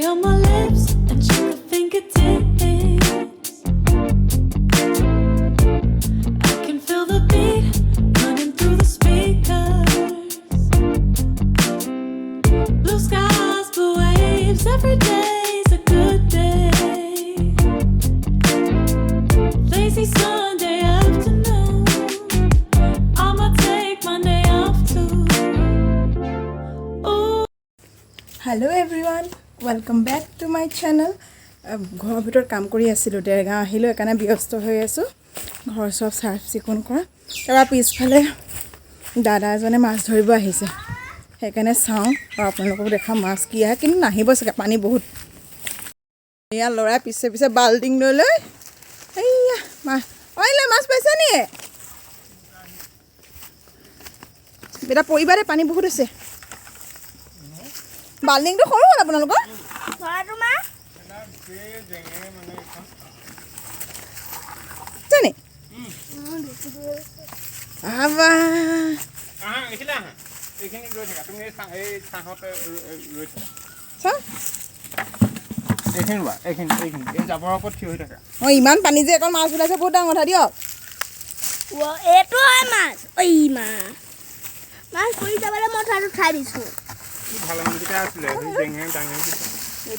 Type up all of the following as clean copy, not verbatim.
Strawberry on my lips and sugar fingertips. I can feel the beat running through the speakers. Blue skies, blue waves, every day's a good day. Lazy Sunday afternoon, I'ma take Monday off too. Ooh. Hello everyone, welcome back to my channel. ঘৰৰ ভিতৰত কাম কৰি আছিলোঁ, দেৰগাঁও আহিলোঁ, সেইকাৰণে ব্যস্ত হৈ আছোঁ ঘৰ সব চাফ চিকুণ কৰা। তাৰপৰা পিছফালে দাদা এজনে মাছ ধৰিব আহিছে, সেইকাৰণে চাওঁ আৰু আপোনালোকক দেখাম মাছ কি আহে, কিন্তু নাহিব চাগে, পানী বহুত। এয়া ল'ৰাই পিছে পিছে বাল্টিং লৈ লৈ এইয়া মাছ পাইছে নি? বেটা পৰিবা দে, পানী বহুত আছে। বাল্টিংটো সৰু হ'ল আপোনালোকৰ? জানে ইমান পানী যে অকণ মাছ ওলাইছে, বহুত ডাঙৰ কথা দিয়ক। এইটো হয় মাছ। ঐ মাছ পৰি যাবলৈ মই ঠাইত উঠাই দিছোঁ।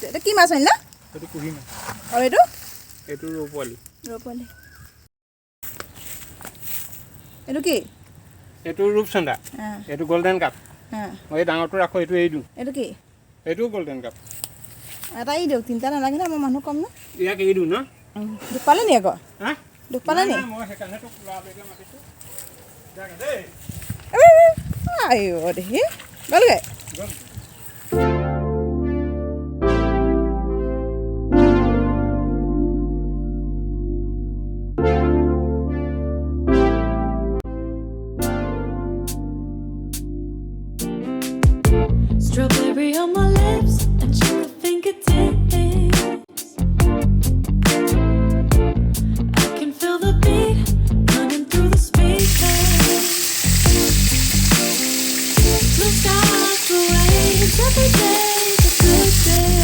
এইটো কি মাছ আনিলা? আৰু এইটো ৰৌপোৱালি। এইটো কি? এইটো ৰূপচন্দা, এইটো গোল্ডেন কাপ। এই ডাঙৰটো ৰাখো, এইটো এৰি দিওঁ। এইটো কি? এইটো গোল্ডেন কাপ। এটা এৰি দিয়ক, তিনিটা নালাগে ন, আমাৰ মানুহ কম ন। ইয়াক এৰি দিওঁ ন? দুখ পালে নি আকৌ? দুখ পালে নি? মই সেইকাৰণে তোক ল'ৰালৈকে মাতিছোঁ। যাগে দেই। আইঅ দেখি গ'লগৈ। Strawberry on my lips and sugar fingertips. I can feel the beat running through the speakers. Blue skies, blue waves, every day's a good day.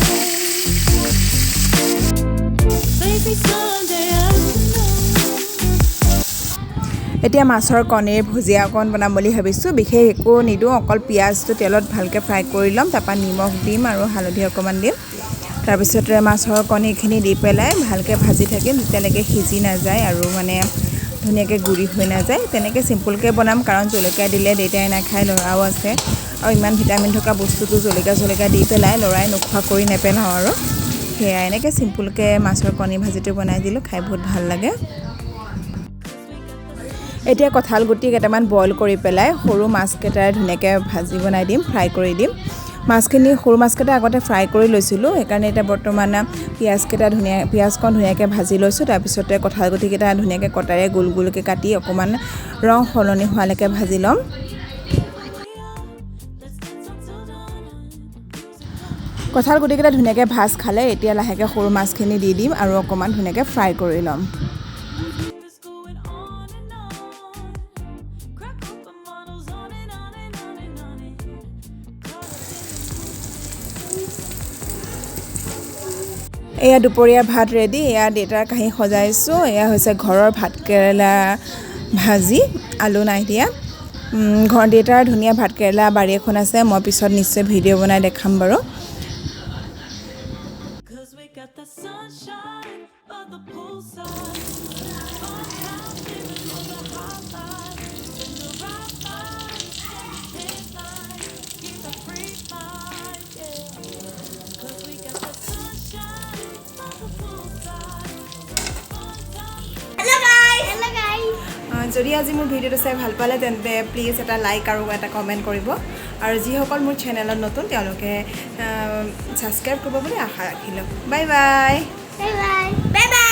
Lazy Sunday afternoon. এতিয়া মাছৰ কণীৰ ভুজিয়া অকণ বনাম বুলি ভাবিছোঁ। বিশেষ একো নিদিওঁ, অকল পিঁয়াজটো তেলত ভালকৈ ফ্ৰাই কৰি ল'ম, তাৰপৰা নিমখ দিম আৰু হালধি অকণমান দিম। তাৰপিছতে মাছৰ কণীখিনি দি পেলাই ভালকৈ ভাজি থাকিম যেতিয়ালৈকে সিজি নাযায় আৰু মানে ধুনীয়াকৈ গুড়ি হৈ নাযায়। তেনেকৈ চিম্পুলকৈ বনাম, কাৰণ জলকীয়া দিলে দেউতাই নাখায়, ল'ৰাও আছে, আৰু ইমান ভিটামিন থকা বস্তুটো জলকীয়া দি পেলাই ল'ৰাই নোখোৱা কৰি নেপেলাওঁ আৰু। সেয়াই এনেকৈ চিম্পুলকৈ মাছৰ কণী ভাজিটো বনাই দিলোঁ, খাই বহুত ভাল লাগে। এতিয়া কঁঠাল গুটি কেইটামান বইল কৰি পেলাই সৰু মাছকেইটাৰে ধুনীয়াকৈ ভাজি বনাই দিম, ফ্ৰাই কৰি দিম। মাছখিনি সৰু মাছকেইটা আগতে ফ্ৰাই কৰি লৈছিলোঁ, সেইকাৰণে এতিয়া বৰ্তমান পিঁয়াজকণ ধুনীয়াকৈ ভাজি লৈছোঁ। তাৰপিছতে কঁঠাল গুটিকেইটা ধুনীয়াকৈ কটাৰে গোল গোলকৈ কাটি অকণমান ৰং সলনি হোৱালৈকে ভাজি ল'ম। কঁঠাল গুটিকেইটা ধুনীয়াকৈ ভাজ খালে এতিয়া লাহেকৈ সৰু মাছখিনি দি দিম আৰু অকণমান ধুনীয়াকৈ ফ্ৰাই কৰি ল'ম। এয়া দুপৰীয়া ভাত ৰেডি। এয়া দেউতাৰ কাঁহী সজাইছোঁ। এয়া হৈছে ঘৰৰ ভাতকেৰেলা ভাজি, আলু নাই দিয়া। দেউতাৰ ধুনীয়া ভাতকেৰেলা বাৰী এখন আছে, মই পিছত নিশ্চয় ভিডিঅ' বনাই দেখাম বাৰু। Cause we got the sunshine by the poolside. Fun times living for the hot life. In the right mind, headline, keep the free mind, yeah. Cause we got the sunshine by the poolside. Fun times. Hello guys. Hello guys. যদি আজি মোৰ ভিডিঅ'টো চাই ভাল পালে তেন্তে please এটা like আৰু এটা কমেণ্ট কৰিব, আৰু যিসকল মোৰ চেনেলত নতুন তেওঁলোকে ছাবস্ক্ৰাইব কৰিব বুলি আশা ৰাখিলোঁ। Bye bye. Bye bye. Bye bye.